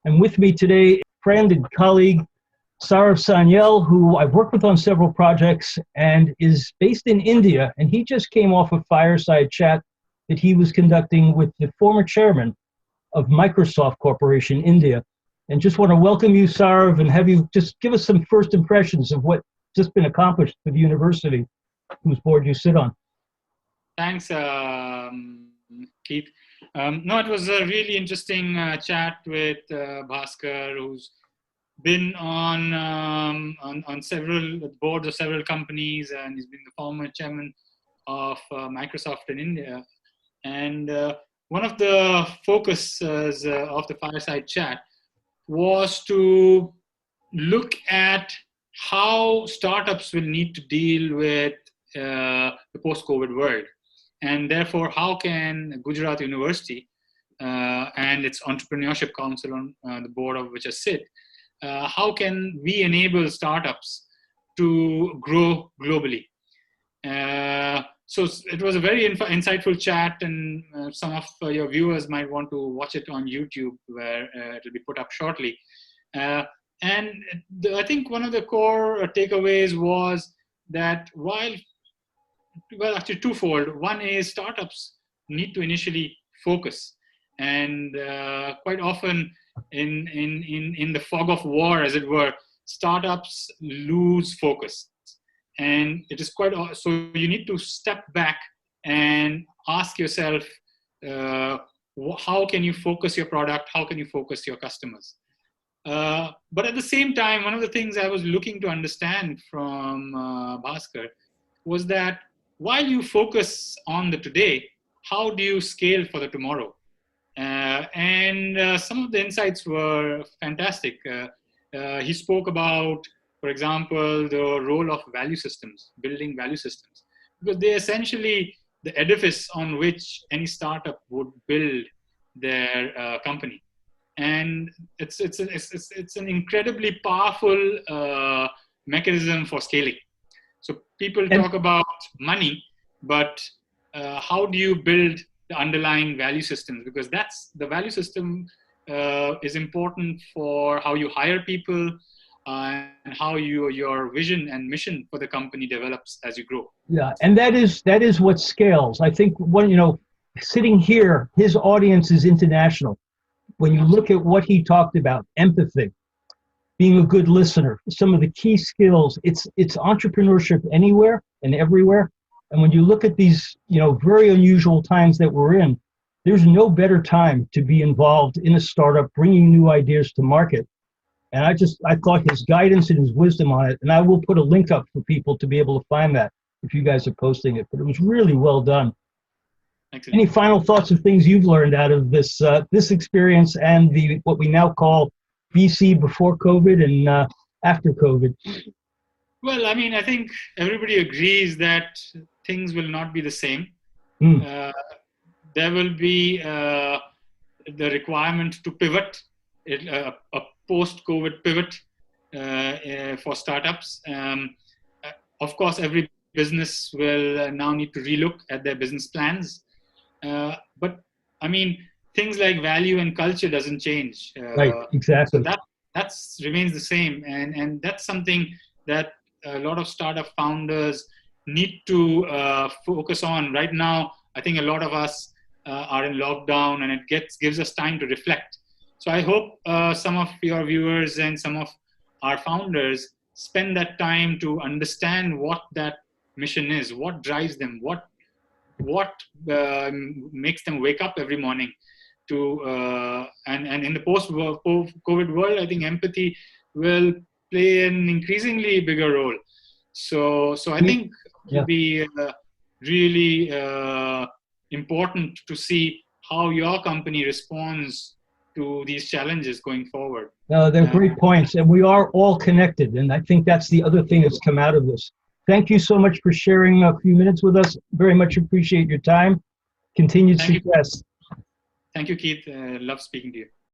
And with me today, friend and colleague, Saurav Sanyal, who I've worked with on several projects and is based in India. And he just came off a fireside chat that he was conducting with the former chairman of Microsoft Corporation, India. And just want to welcome you, Saurav, and have you just give us some first impressions of what's just been accomplished with the university, whose board you sit on. Thanks, Keith. No, it was a really interesting chat with Bhaskar, who's been on several boards of several companies, and he's been the former chairman of Microsoft in India. And one of the focuses of the fireside chat was to look at how startups will need to deal with the post-COVID world. And therefore, how can Gujarat University and its Entrepreneurship Council, on the board of which I sit, how can we enable startups to grow globally? So it was a very insightful chat, and some of your viewers might want to watch it on YouTube, where it will be put up shortly. I think one of the core takeaways was that actually twofold. One is startups need to initially focus, and quite often in the fog of war, as it were, startups lose focus. And it is so you need to step back and ask yourself, how can you focus your product? How can you focus your customers? But at the same time, one of the things I was looking to understand from Bhaskar was that while you focus on the today, how do you scale for the tomorrow? Some of the insights were fantastic. He spoke about, for example, the role of value systems, building value systems, because they're essentially the edifice on which any startup would build their company. And it's an incredibly powerful mechanism for scaling. So people talk about money, but how do you build the underlying value systems? Because the value system is important for how you hire people, and how your vision and mission for the company develops as you grow. Yeah, and that is what scales. I think sitting here, his audience is international. When you look at what he talked about, empathy, being a good listener, some of the key skills, it's entrepreneurship anywhere and everywhere. And when you look at these, very unusual times that we're in, there's no better time to be involved in a startup, bringing new ideas to market. And I thought his guidance and his wisdom on it, and I will put a link up for people to be able to find that if you guys are posting it, but it was really well done. Excellent. Any final thoughts of things you've learned out of this experience and what we now call BC before COVID and after COVID? Well, I mean, I think everybody agrees that things will not be the same. There will be the requirement to pivot, a post-COVID pivot for startups. Of course, every business will now need to relook at their business plans. But I mean, things like value and culture doesn't change. Right, exactly. So that remains the same. And that's something that a lot of startup founders need to focus on. Right now, I think a lot of us are in lockdown, and it gives us time to reflect. So I hope some of your viewers and some of our founders spend that time to understand what that mission is, what drives them, what makes them wake up every morning. And in the post-COVID world, I think empathy will play an increasingly bigger role. So I think it will be really important to see how your company responds to these challenges going forward. No, they're great points, and we are all connected, and I think that's the other thing that's come out of this. Thank you so much for sharing a few minutes with us. Very much appreciate your time. Continued success. Thank you, Keith. Love speaking to you.